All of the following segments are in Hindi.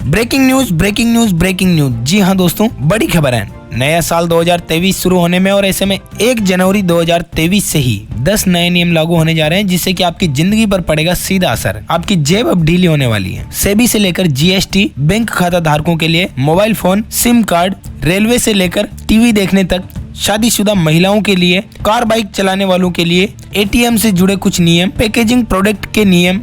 Breaking news breaking news breaking news. जी हाँ दोस्तों, बड़ी खबर है। नया साल 2023 शुरू होने में और ऐसे में 1 जनवरी 2023 से ही 10 नए नियम लागू होने जा रहे हैं, जिससे कि आपकी जिंदगी पर पड़ेगा सीधा असर। आपकी जेब अब ढीली होने वाली है। सेबी से लेकर जीएसटी, बैंक खाता धारकों के लिए mobile phone, SIM card, railway से लेकर टीवी देखने तक, शादीशुदा महिलाओं के लिए, कार बाइक चलाने वालों के लिए, एटीएम से जुड़े कुछ नियम, पैकेजिंग प्रोडक्ट के नियम,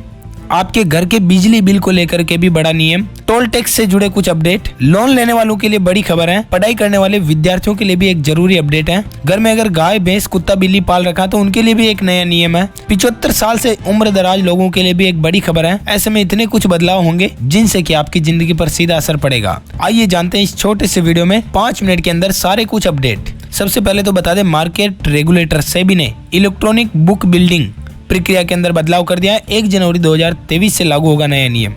आपके घर के बिजली बिल को लेकर के भी बड़ा नियम, टोल टैक्स से जुड़े कुछ अपडेट, लोन लेने वालों के लिए बड़ी खबर है, पढ़ाई करने वाले विद्यार्थियों के लिए भी एक जरूरी अपडेट है। घर में अगर गाय, भैंस, कुत्ता, बिल्ली पाल रखा तो उनके लिए भी एक नया नियम है। 75 साल से उम्र दराज लोगों के लिए भी एक बड़ी खबर है। ऐसे में इतने कुछ बदलाव होंगे जिनसे कि आपकी जिंदगी पर सीधा असर पड़ेगा। आइए जानते हैं इस छोटे से वीडियो में 5 मिनट के अंदर सारे कुछ अपडेट। सबसे पहले तो बता दें, मार्केट रेगुलेटर सेबी ने इलेक्ट्रॉनिक बुक बिल्डिंग प्रक्रिया के अंदर बदलाव कर दिया है। 1 जनवरी 2023 से लागू होगा नया नियम।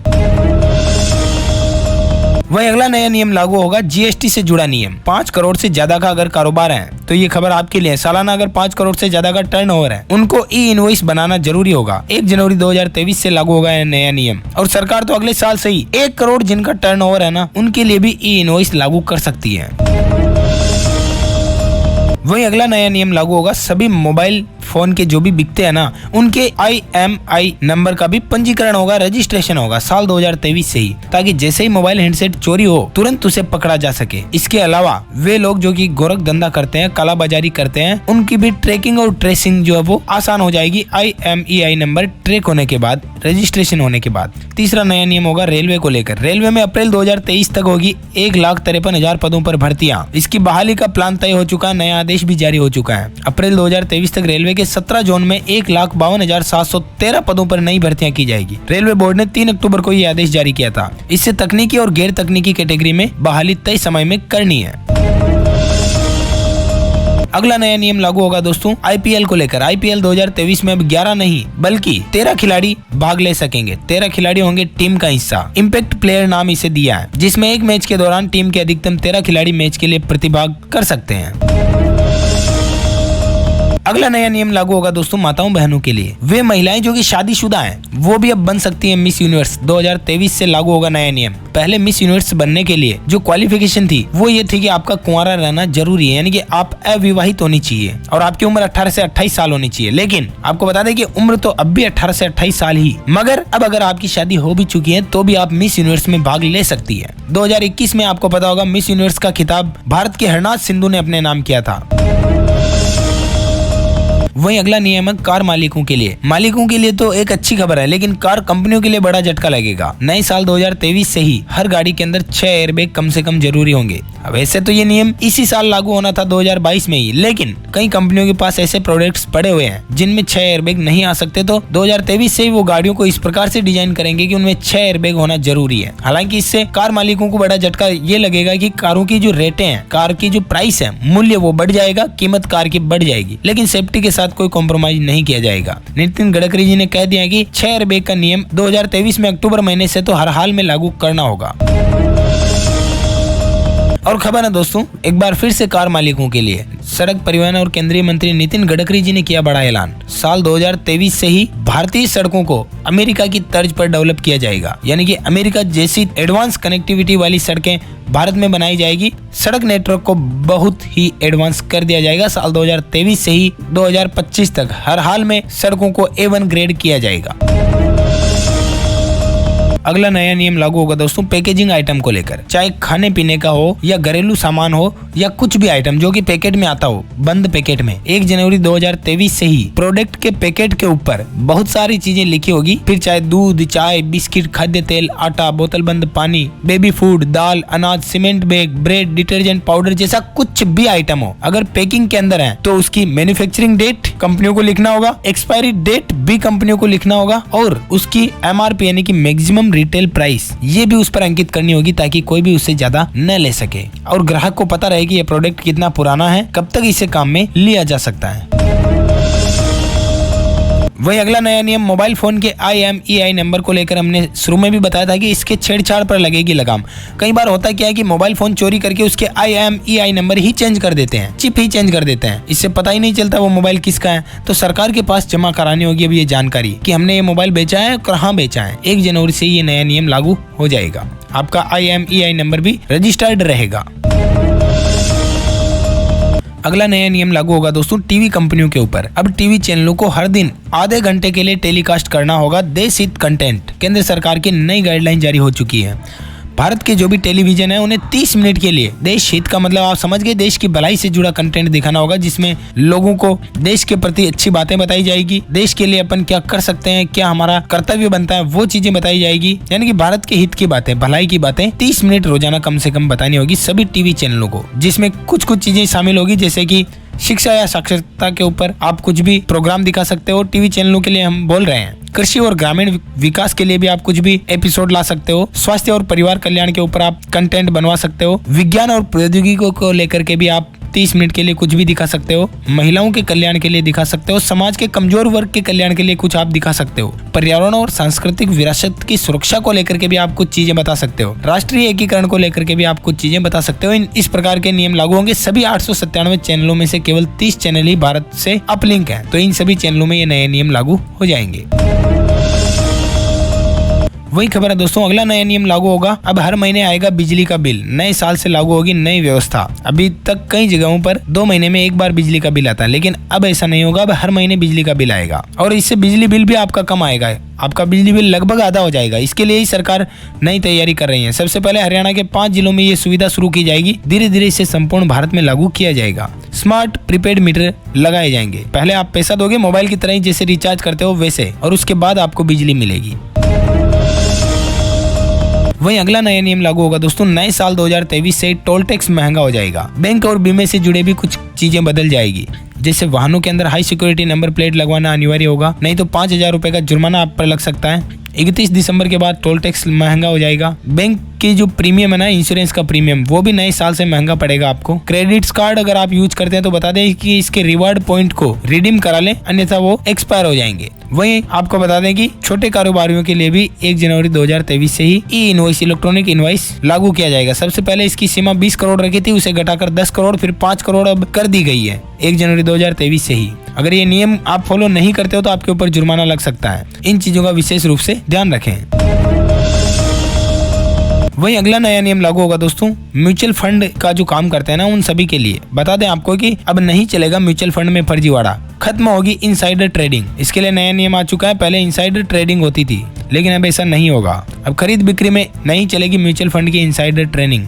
वही अगला नया नियम लागू होगा जीएसटी से जुड़ा नियम। 5 करोड़ से ज्यादा का अगर कारोबार है तो ये खबर आपके लिए। सालाना अगर 5 करोड़ से ज्यादा का टर्नओवर है, उनको ई इनवॉइस बनाना जरूरी होगा। 1 जनवरी 2023 से लागू होगा नया नियम। और सरकार तो अगले साल से ही 1 करोड़ जिनका टर्नओवर है ना, उनके लिए भी ई इनवॉइस लागू कर सकती है। वही अगला नया नियम लागू होगा, सभी मोबाइल फोन के जो भी बिकते हैं ना, उनके IMEI नंबर का भी पंजीकरण होगा, रजिस्ट्रेशन होगा साल 2023 से ही, ताकि जैसे ही मोबाइल हैंडसेट चोरी हो तुरंत उसे पकड़ा जा सके। इसके अलावा वे लोग जो कि गोरख धंधा करते हैं, कालाबाजारी करते हैं, उनकी भी ट्रैकिंग और ट्रेसिंग जो है वो आसान हो जाएगी IMEI नंबर ट्रैक होने के बाद, रजिस्ट्रेशन होने के बाद। तीसरा नया नियम होगा रेलवे को लेकर। रेलवे में अप्रैल 2023 तक होगी 1,53,000 पदों पर भर्तियां। इसकी बहाली का प्लान तय हो चुका है, नया आदेश भी जारी हो चुका है। अप्रैल 2023 तक रेलवे के 17 जोन में 1,52,713 पदों पर नई भर्तियां की जाएगी। रेलवे बोर्ड ने 3 अक्टूबर को ये आदेश जारी किया था। इससे तकनीकी और गैर तकनीकी कैटेगरी में बहाली तय समय में करनी है। अगला नया नियम लागू होगा दोस्तों IPL को लेकर। IPL 2023 में अब 11 नहीं बल्कि 13 खिलाड़ी भाग ले सकेंगे। 13 खिलाड़ी होंगे टीम का हिस्सा। इम्पैक्ट प्लेयर नाम इसे दिया है, जिसमें एक मैच के दौरान टीम के अधिकतम 13 खिलाड़ी मैच के लिए प्रतिभाग कर सकते हैं। अगला नया नियम लागू होगा दोस्तों माताओं बहनों के लिए। वे महिलाएं जो कि शादीशुदा हैं, वो भी अब बन सकती हैं मिस यूनिवर्स। 2023 से लागू होगा नया नियम। पहले मिस यूनिवर्स बनने के लिए जो क्वालिफिकेशन थी वो ये थी कि आपका कुंवारा रहना जरूरी है, यानी कि आप अविवाहित होनी चाहिए और आपकी उम्र 18 से 28 साल होनी चाहिए। लेकिन आपको बता दें कि उम्र तो अब भी 18 से 28 साल ही, मगर अब अगर आपकी शादी हो भी चुकी है तो भी आप मिस यूनिवर्स में भाग ले सकती है। 2021 में आपको पता होगा मिस यूनिवर्स का खिताब भारत के हरनाथ सिंधु ने अपने नाम किया था। वहीं अगला नियम है कार मालिकों के लिए। मालिकों के लिए तो एक अच्छी खबर है, लेकिन कार कंपनियों के लिए बड़ा झटका लगेगा। नए साल 2023 से ही हर गाड़ी के अंदर 6 एयरबैग कम से कम जरूरी होंगे। वैसे तो ये नियम इसी साल लागू होना था 2022 में ही, लेकिन कई कंपनियों के पास ऐसे प्रोडक्ट्स पड़े हुए हैं जिनमें 6 एयरबैग नहीं आ सकते, तो 2023 से ही वो गाड़ियों को इस प्रकार से डिजाइन करेंगे कि उनमें 6 एयरबैग होना जरूरी है। हालांकि इससे कार मालिकों को बड़ा झटका ये लगेगा कि कारों की जो रेटें हैं, कार की जो प्राइस है, मूल्य वो बढ़ जाएगा, कीमत कार की बढ़ जाएगी, लेकिन सेफ्टी के साथ कोई कॉम्प्रोमाइज नहीं किया जाएगा। नितिन गडकरी जी ने कह दिया कि 6 एयरबैग का नियम 2023 में अक्टूबर महीने से तो हर हाल में लागू करना होगा। और खबर है दोस्तों एक बार फिर से कार मालिकों के लिए। सड़क परिवहन और केंद्रीय मंत्री नितिन गडकरी जी ने किया बड़ा ऐलान। साल 2023 से ही भारतीय सड़कों को अमेरिका की तर्ज पर डेवलप किया जाएगा, यानी कि अमेरिका जैसी एडवांस कनेक्टिविटी वाली सड़कें भारत में बनाई जाएगी। सड़क नेटवर्क को बहुत ही एडवांस कर दिया जाएगा। साल 2023 से ही 2025 तक हर हाल में सड़कों को A1 ग्रेड किया जाएगा। अगला नया नियम लागू होगा दोस्तों पैकेजिंग आइटम को लेकर। चाहे खाने पीने का हो या घरेलू सामान हो या कुछ भी आइटम जो कि पैकेट में आता हो, बंद पैकेट में 1 जनवरी 2023 से ही प्रोडक्ट के पैकेट के ऊपर बहुत सारी चीजें लिखी होगी। फिर चाहे दूध, चाय, बिस्किट, खाद्य तेल, आटा, बोतल बंद पानी, बेबी फूड, दाल, अनाज, cement bag, bread, detergent powder जैसा कुछ भी आइटम हो, अगर पैकिंग के अंदर है तो उसकी मैन्युफैक्चरिंग डेट कंपनियों को लिखना होगा, एक्सपायरी डेट भी कंपनियों को लिखना होगा और उसकी MRP यानी कि मैक्सिमम रिटेल प्राइस ये भी उस पर अंकित करनी होगी, ताकि कोई भी उससे ज्यादा न ले सके और ग्राहक को पता रहे कि ये प्रोडक्ट कितना पुराना है, कब तक इसे काम में लिया जा सकता है। वही अगला नया नियम, मोबाइल फोन के IMEI नंबर को लेकर हमने शुरू में भी बताया था कि इसके छेड़छाड़ पर लगेगी लगाम। कई बार होता क्या है कि मोबाइल फोन चोरी करके उसके IMEI नंबर ही चेंज कर देते हैं, चिप ही चेंज कर देते हैं, इससे पता ही नहीं चलता वो मोबाइल किसका है। तो सरकार के पास जमा करानी होगी अब ये जानकारी कि हमने ये मोबाइल बेचा है, कहाँ बेचा है। 1 जनवरी से ये नया नियम लागू हो जाएगा। आपका IMEI नंबर भी रजिस्टर्ड रहेगा। अगला नया नियम लागू होगा दोस्तों टीवी कंपनियों के ऊपर। अब टीवी चैनलों को हर दिन आधे घंटे के लिए टेलीकास्ट करना होगा देश हित कंटेंट। केंद्र सरकार की नई गाइडलाइन जारी हो चुकी है। भारत के जो भी टेलीविजन है उन्हें 30 मिनट के लिए देश हित का मतलब आप समझ गए, देश की भलाई से जुड़ा कंटेंट दिखाना होगा, जिसमें लोगों को देश के प्रति अच्छी बातें बताई जाएगी, देश के लिए अपन क्या कर सकते हैं, क्या हमारा कर्तव्य बनता है, वो चीजें बताई जाएगी। यानी कि भारत के हित की बातें, भलाई की बातें 30 मिनट रोजाना कम से कम बतानी होगी सभी टीवी चैनलों को, जिसमें कुछ चीजें शामिल होगी, जैसे कि शिक्षा या साक्षरता के ऊपर आप कुछ भी प्रोग्राम दिखा सकते हो। टीवी चैनलों के लिए हम बोल रहे हैं। कृषि और ग्रामीण विकास के लिए भी आप कुछ भी एपिसोड ला सकते हो। स्वास्थ्य और परिवार कल्याण के ऊपर आप कंटेंट बनवा सकते हो। विज्ञान और प्रौद्योगिकी को लेकर के भी आप 30 मिनट के लिए कुछ भी दिखा सकते हो। महिलाओं के कल्याण के लिए दिखा सकते हो। समाज के कमजोर वर्ग के कल्याण के लिए कुछ आप दिखा सकते हो। पर्यावरण और सांस्कृतिक विरासत की सुरक्षा को लेकर के भी आप कुछ चीजें बता सकते हो। राष्ट्रीय एकीकरण को लेकर के भी आप कुछ चीजें बता सकते हो। इस प्रकार के नियम लागू होंगे। सभी 897 चैनलों में से केवल 30 चैनल ही भारत से अपलिंक है, तो इन सभी चैनलों में ये नए नियम लागू हो जाएंगे। वही खबर है दोस्तों, अगला नया नियम लागू होगा। अब हर महीने आएगा बिजली का बिल। नए साल से लागू होगी नई व्यवस्था। अभी तक कई जगहों पर 2 महीने में एक बार बिजली का बिल आता है, लेकिन अब ऐसा नहीं होगा। अब हर महीने बिजली का बिल आएगा और इससे बिजली बिल भी आपका कम आएगा। आपका बिजली बिल लगभग आधा हो जाएगा। इसके लिए ही सरकार नई तैयारी कर रही है। सबसे पहले हरियाणा के 5 जिलों में ये सुविधा शुरू की जाएगी। धीरे धीरे इसे संपूर्ण भारत में लागू किया जाएगा। स्मार्ट प्रीपेड मीटर लगाए जाएंगे। पहले आप पैसा दोगे मोबाइल की तरह ही, जैसे रिचार्ज करते हो वैसे, और उसके बाद आपको बिजली मिलेगी। वहीं अगला नया नियम लागू होगा दोस्तों, नए साल 2023 से टोल टैक्स महंगा हो जाएगा। बैंक और बीमे से जुड़े भी कुछ चीजें बदल जाएगी। जैसे वाहनों के अंदर हाई सिक्योरिटी नंबर प्लेट लगवाना अनिवार्य होगा, नहीं तो 5,000 रुपए का जुर्माना आप पर लग सकता है। 31 दिसंबर के बाद टोल टैक्स महंगा हो जाएगा। बैंक की जो प्रीमियम है ना, इंश्योरेंस का प्रीमियम, वो भी नए साल से महंगा पड़ेगा आपको। क्रेडिट कार्ड अगर आप यूज करते हैं तो बता दें कि इसके रिवार्ड पॉइंट को रिडीम करा लें, अन्यथा वो एक्सपायर हो जाएंगे। वहीं आपको बता दें कि छोटे कारोबारियों के लिए भी 1 जनवरी 2023 से ही ई इनवॉइस, इलेक्ट्रॉनिक इनवॉइस लागू किया जाएगा। सबसे पहले इसकी सीमा 20 करोड़ रखी थी, उसे घटाकर 10 करोड़ फिर 5 करोड़ अब कर दी गई है 1 जनवरी 2023 से ही। अगर ये नियम आप फॉलो नहीं करते हो तो आपके ऊपर जुर्माना लग सकता है। इन चीजों का विशेष रूप से ध्यान रखें। वहीं अगला नया नियम लागू होगा दोस्तों, म्यूचुअल फंड का जो काम करते हैं ना, उन सभी के लिए। बता दें आपको कि अब नहीं चलेगा म्यूचुअल फंड में फर्जीवाड़ा, खत्म होगी इनसाइडर ट्रेडिंग। इसके लिए नया नियम आ चुका है। पहले इनसाइडर ट्रेडिंग होती थी, लेकिन अब ऐसा नहीं होगा। अब खरीद बिक्री में नहीं चलेगी म्यूचुअल फंड की इनसाइडर ट्रेडिंग।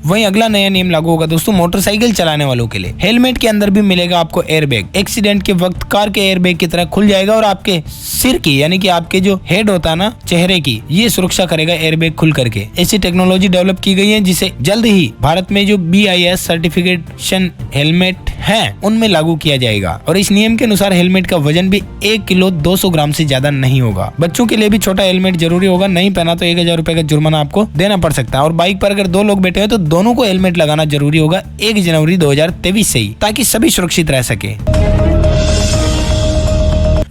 वहीं अगला नया नियम लागू होगा दोस्तों, मोटरसाइकिल चलाने वालों के लिए। हेलमेट के अंदर भी मिलेगा आपको एयरबैग। एक्सीडेंट के वक्त कार के एयरबैग की तरह खुल जाएगा और आपके सिर की, यानी कि आपके जो हेड होता है ना, चेहरे की, ये सुरक्षा करेगा एयरबैग खुल करके। ऐसी टेक्नोलॉजी डेवलप की गई है जिसे जल्द ही भारत में जो BIS सर्टिफिकेशन हेलमेट है उनमें लागू किया जाएगा। और इस नियम के अनुसार हेलमेट का वजन भी 1 किलो 200 ग्राम से ज्यादा नहीं होगा। बच्चों के लिए भी छोटा हेलमेट जरूरी होगा। नहीं पहना तो 1,000 रुपए का जुर्माना आपको देना पड़ सकता है। और बाइक पर अगर 2 लोग बैठे हैं तो दोनों को हेलमेट लगाना जरूरी होगा 1 जनवरी 2023 से ही, ताकि सभी सुरक्षित रह सके।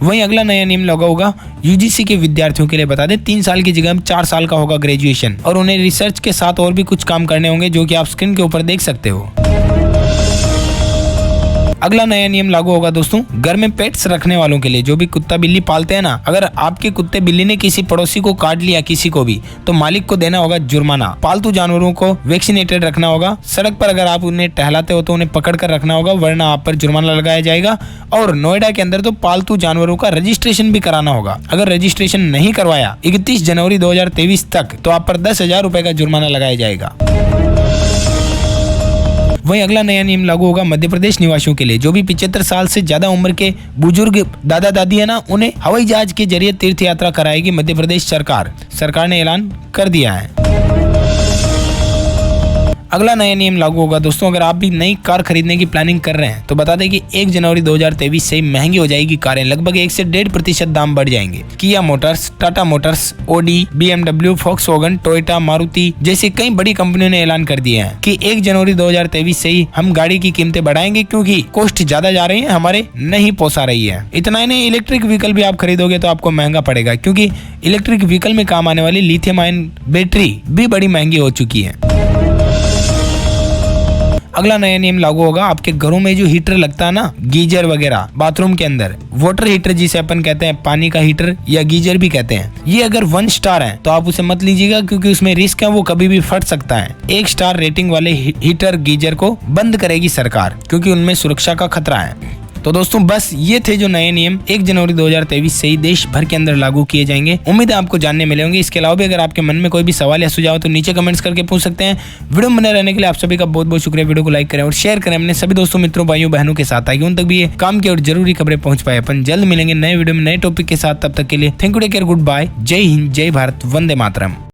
वहीं अगला नया नियम लगा होगा UGC के विद्यार्थियों के लिए। बता दें 3 साल की जगह 4 साल का होगा ग्रेजुएशन, और उन्हें रिसर्च के साथ और भी कुछ काम करने होंगे, जो कि आप स्क्रीन के ऊपर देख सकते हो। अगला नया नियम लागू होगा दोस्तों, घर में पेट्स रखने वालों के लिए। जो भी कुत्ता बिल्ली पालते हैं ना, अगर आपके कुत्ते बिल्ली ने किसी पड़ोसी को काट लिया, किसी को भी, तो मालिक को देना होगा जुर्माना। पालतू जानवरों को वैक्सीनेटेड रखना होगा। सड़क पर अगर आप उन्हें टहलाते हो तो उन्हें पकड़ कर रखना होगा, वरना आप पर जुर्माना लगाया जाएगा। और नोएडा के अंदर तो पालतू जानवरों का रजिस्ट्रेशन भी कराना होगा। अगर रजिस्ट्रेशन नहीं करवाया 31 जनवरी 2023 तक, तो आप पर 10,000 रुपए का जुर्माना लगाया जाएगा। वहीं अगला नया नियम लागू होगा मध्य प्रदेश निवासियों के लिए। जो भी 75 साल से ज्यादा उम्र के बुजुर्ग दादा दादी है ना, उन्हें हवाई जहाज के जरिए तीर्थ यात्रा कराएगी मध्य प्रदेश सरकार। सरकार ने ऐलान कर दिया है। अगला नया नियम लागू होगा दोस्तों, अगर आप भी नई कार खरीदने की प्लानिंग कर रहे हैं तो बता दें कि 1 जनवरी 2023 से महंगी हो जाएगी कारें, लगभग 1 से 1.5% दाम बढ़ जाएंगे। Kia Motors, Tata Motors, Audi, BMW, Volkswagen, Toyota, Maruti जैसी कई बड़ी कंपनियों ने ऐलान कर दिया है कि 1 जनवरी 2023 से ही हम गाड़ी की कीमतें बढ़ाएंगे क्योंकि कॉस्ट ज्यादा जा रही है, हमारे नहीं पोसा रही है। इतना ही नहीं, इलेक्ट्रिक व्हीकल भी आप खरीदोगे तो आपको महंगा पड़ेगा क्योंकि इलेक्ट्रिक व्हीकल में काम आने वाली लिथियम आयन बैटरी भी बड़ी महंगी हो चुकी है। अगला नया नियम लागू होगा, आपके घरों में जो हीटर लगता है ना, गीजर वगैरह बाथरूम के अंदर, वाटर हीटर जिसे अपन कहते हैं, पानी का हीटर या गीजर भी कहते हैं, ये अगर 1 स्टार है तो आप उसे मत लीजिएगा क्योंकि उसमें रिस्क है, वो कभी भी फट सकता है। 1 स्टार रेटिंग वाले हीटर गीजर को बंद करेगी सरकार क्योंकि उनमें सुरक्षा का खतरा है। तो दोस्तों बस ये थे जो नए नियम 1 जनवरी 2023 से ही देश भर के अंदर लागू किए जाएंगे। उम्मीद है आपको जानने मिले होंगे। इसके अलावा भी अगर आपके मन में कोई भी सवाल या सुझाव तो नीचे कमेंट्स करके पूछ सकते हैं। वीडियो में बने रहने के लिए आप सभी का बहुत बहुत शुक्रिया। वीडियो को लाइक करें और शेयर करें अपने सभी दोस्तों, मित्रों, भाइयों, बहनों के साथ ताकि उन तक भी ये काम की और जरूरी खबरें पहुंच पाए। अपन जल्द मिलेंगे नए वीडियो में नए टॉपिक के साथ, तब तक के लिए thank you, take care, goodbye, जय हिंद, जय भारत, वंदे मातरम।